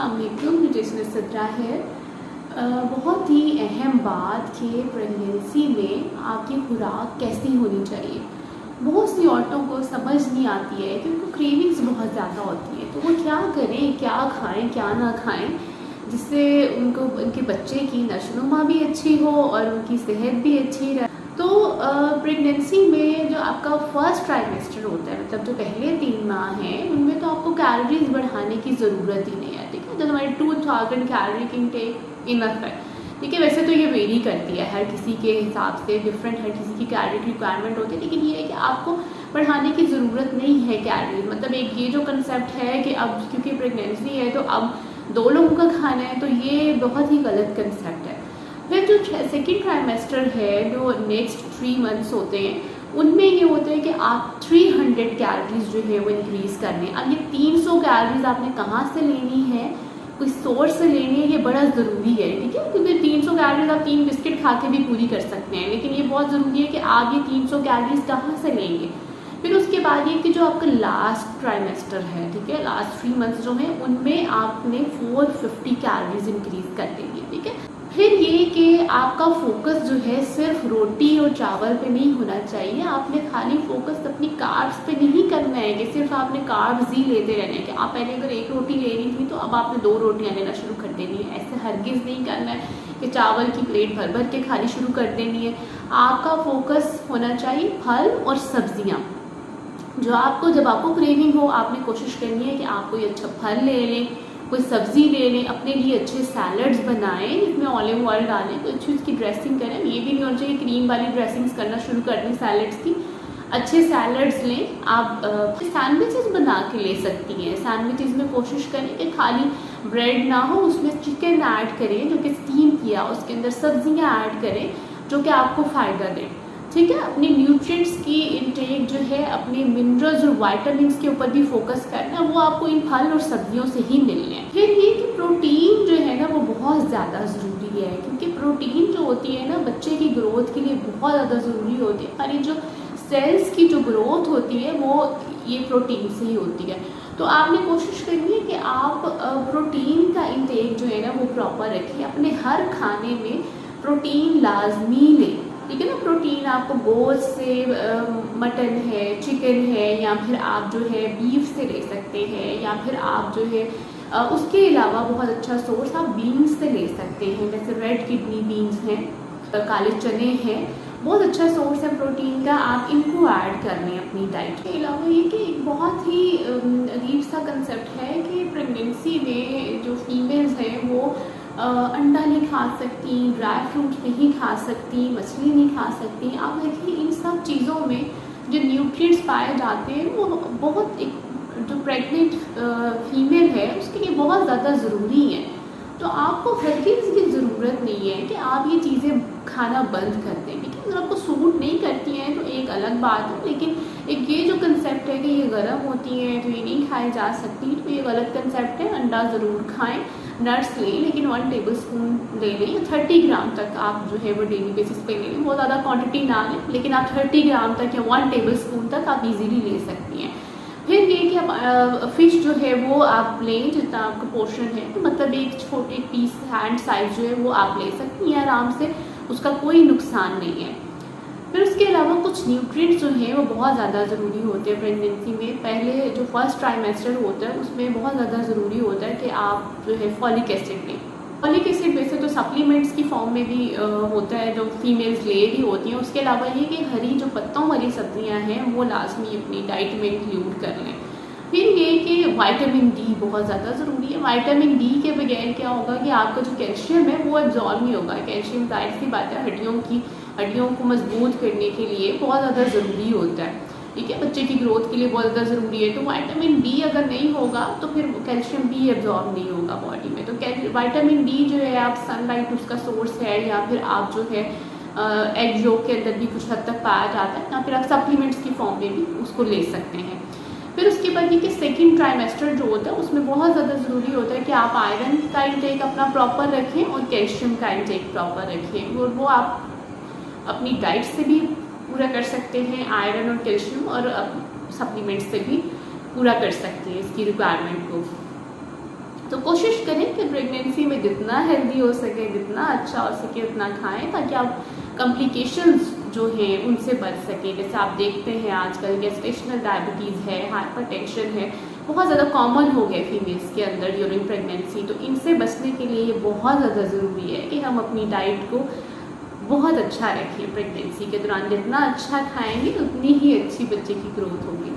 अस्सलामुअलैकुम, न्यूट्रिशनिस्ट सिद्रा है। बहुत ही अहम बात कि प्रेगनेंसी में आपकी खुराक कैसी होनी चाहिए। बहुत सी औरतों को समझ नहीं आती है कि उनको क्रेविंग्स बहुत ज़्यादा होती है, तो वो क्या करें, क्या खाएं क्या ना खाएं जिससे उनको उनके बच्चे की नशोनुमा भी अच्छी हो और उनकी सेहत भी अच्छी रहे। तो प्रेगनेंसी में जो आपका फर्स्ट ट्राइमेस्टर होता है, मतलब जो पहले 3 माह हैं, उनमें तो आपको कैलोरीज बढ़ाने की ज़रूरत ही नहीं है। ठीक है, जब हमारी 2000 कैलोरी की इनटेक इनफ है। ठीक है, वैसे तो ये वेरी करती है हर किसी के हिसाब से, डिफरेंट हर किसी की कैलोरी की रिक्वायरमेंट होती है, लेकिन ये है कि आपको बढ़ाने की ज़रूरत नहीं है कैलोरीज। मतलब एक ये जो कंसेप्ट है कि अब क्योंकि प्रेगनेंसी है तो अब 2 लोगों का खाना है, तो ये बहुत ही गलत कंसेप्ट है। फिर जो सेकेंड ट्राइमेस्टर है, जो नेक्स्ट 3 मंथ्स होते हैं, उनमें ये होता है कि आप 300 कैलोरीज जो है वो इंक्रीज़ करने। अब ये 300 कैलोरीज आपने कहाँ से लेनी है, कोई सोर्स से लेनी है, ये बड़ा ज़रूरी है। ठीक है, क्योंकि 300 कैलोरीज आप 3 बिस्किट खा के भी पूरी कर सकते हैं, लेकिन ये बहुत ज़रूरी है कि आप ये 300 कैलोरीज कहाँ से लेंगे। फिर उसके बाद ये कि जो आपका लास्ट ट्राइमेस्टर है, ठीक है, लास्ट 3 मंथ्स जो है, उनमें आपने 450 कैलोरीज इंक्रीज़ कर देंगे। ठीक है, फिर ये कि आपका फोकस जो है सिर्फ रोटी और चावल पे नहीं होना चाहिए। आपने खाली फोकस अपनी कार्ब्स पे नहीं करना है कि सिर्फ आपने कार्ब्स ही लेते रहना है कि आप पहले अगर 1 रोटी ले रही थी तो अब आपने 2 रोटियां लेना शुरू कर देनी है। ऐसे हरगिज़ नहीं करना है कि चावल की प्लेट भर भर के खानी शुरू कर देनी है। आपका फोकस होना चाहिए फल और सब्जियाँ। जो आपको जब आपको क्रेविंग हो, आपने कोशिश करनी है कि आप कोई अच्छा फल ले लें, कोई सब्ज़ी ले लें, अपने लिए अच्छे सैलड्स बनाएं जिसमें ऑलिव ऑयल डालें, कोई अच्छी उसकी ड्रेसिंग करें। ये भी नहीं होना चाहिए क्रीम वाली ड्रेसिंग्स करना शुरू कर दें सैलड्स की। अच्छे सैलड्स लें। आप सैंडविचेस बना के ले सकती हैं। सैंडविचेस में कोशिश करें कि खाली ब्रेड ना हो, उसमें चिकन ऐड करें जो कि स्टीम किया, उसके अंदर सब्जियाँ ऐड करें जो कि आपको फ़ायदा दें। ठीक है, अपनी न्यूट्रिएंट्स की इनटेक जो है, अपने मिनरल्स और वाइटामिन्स के ऊपर भी फोकस करना है, वो आपको इन फल और सब्जियों से ही मिलने हैं। फिर ये कि प्रोटीन जो है ना वो बहुत ज़्यादा ज़रूरी है, क्योंकि प्रोटीन जो होती है ना बच्चे की ग्रोथ के लिए बहुत ज़्यादा ज़रूरी होती है। हमारी जो सेल्स की जो ग्रोथ होती है वो ये प्रोटीन से ही होती है। तो आपने कोशिश करनी है कि आप प्रोटीन का इनटेक जो है ना वो प्रॉपर रखिए। अपने हर खाने में प्रोटीन लाजमी लें। ठीक है ना, प्रोटीन आपको गोश्त से, मटन है, चिकन है, या फिर आप जो है बीफ से ले सकते हैं, या फिर आप जो है उसके अलावा बहुत अच्छा सोर्स आप बीन्स से ले सकते हैं, जैसे रेड किडनी बीन्स हैं, काले चने हैं, बहुत अच्छा सोर्स है प्रोटीन का। आप इनको ऐड कर लें अपनी डाइट के अलावा। ये कि एक बहुत ही अजीब सा कंसेप्ट है कि प्रेगनेंसी में जो फीमेल्स हैं वो अंडा नहीं खा सकती, ड्राई फ्रूट नहीं खा सकती, मछली नहीं खा सकती। आप देखिए इन सब चीज़ों में जो न्यूट्रिएंट्स पाए जाते हैं वो बहुत, एक जो प्रेग्नेंट फीमेल है उसके लिए बहुत ज़्यादा ज़रूरी है। तो आपको हर चीज़ की ज़रूरत नहीं है कि आप ये चीज़ें खाना बंद कर दें। ठीक है, अगर आपको सूट नहीं करती हैं तो एक अलग बात है, लेकिन एक ये जो कंसेप्ट है कि ये गर्म होती हैं तो ये नहीं खाई जा सकती, तो ये गलत कंसेप्ट है। अंडा ज़रूर खाएं, नट्स लें, लेकिन 1 टेबलस्पून ले लें। 30 ग्राम तक आप जो है वो डेली बेसिस पे ले लें, बहुत ज़्यादा क्वांटिटी ना लें, लेकिन आप 30 ग्राम तक या 1 टेबलस्पून तक आप इजीली ले सकती हैं। फिर ये कि आप फ़िश जो है वो आप लें जितना आपका पोर्शन है, तो मतलब एक छोटे पीस हैंड साइज जो है वो आप ले सकती हैं आराम से, उसका कोई नुकसान नहीं है। फिर उसके अलावा कुछ न्यूट्रिएंट्स जो हैं वो बहुत ज़्यादा ज़रूरी होते हैं प्रेगनेंसी में। पहले जो फर्स्ट ट्राइमेस्टर होता है उसमें बहुत ज़्यादा ज़रूरी होता है कि आप जो है फॉलिक एसिड लें। फॉलिक एसिड वैसे तो सप्लीमेंट्स की फॉर्म में भी होता है जो फीमेल्स ले रही होती हैं। उसके अलावा ये कि हरी जो पत्तों वाली सब्जियां हैं वो लाजमी अपनी डाइट में इंक्लूड कर लें। फिर ये कि विटामिन डी बहुत ज़्यादा ज़रूरी है। विटामिन डी के बगैर क्या होगा कि आपका जो कैल्शियम है वो एब्जॉर्ब नहीं होगा। कैल्शियम जाहिर सी बात है हड्डियों को मजबूत करने के लिए बहुत ज़्यादा ज़रूरी होता है। ठीक है, बच्चे की ग्रोथ के लिए बहुत ज़्यादा ज़रूरी है। तो विटामिन डी अगर नहीं होगा तो फिर कैल्शियम भी एब्जॉर्ब नहीं होगा बॉडी में। तो विटामिन डी जो है आप सनलाइट उसका सोर्स है, या फिर आप जो है एग योक के अंदर भी कुछ हद तक पाया जाता है, या फिर आप सप्लीमेंट्स की फॉर्म में भी उसको ले सकते हैं। फिर उसके बाद ये कि सेकेंड ट्राइमेस्टर जो होता है उसमें बहुत ज़्यादा ज़रूरी होता है कि आप आयरन का इंटेक अपना प्रॉपर रखें और कैल्शियम का इंटेक प्रॉपर रखें। और वो आप अपनी डाइट से भी पूरा कर सकते हैं, आयरन और कैल्शियम, और सप्लीमेंट्स से भी पूरा कर सकते हैं इसकी रिक्वायरमेंट को। तो कोशिश करें कि प्रेगनेंसी में जितना हेल्दी हो सके, जितना अच्छा हो सके उतना खाएं, ताकि आप कॉम्प्लिकेशंस जो हैं उनसे बच सकें। जैसे आप देखते हैं आजकल गेस्टेशनल डायबिटीज़ है, हाइपरटेंशन है, बहुत ज़्यादा कॉमन हो गए फीमेल्स के अंदर ड्यूरिंग प्रेगनेंसी। तो इनसे बचने के लिए ये बहुत ज़्यादा ज़रूरी है कि हम अपनी डाइट को बहुत अच्छा रखें। प्रेगनेंसी के दौरान जितना अच्छा खाएंगे उतनी ही अच्छी बच्चे की ग्रोथ होगी।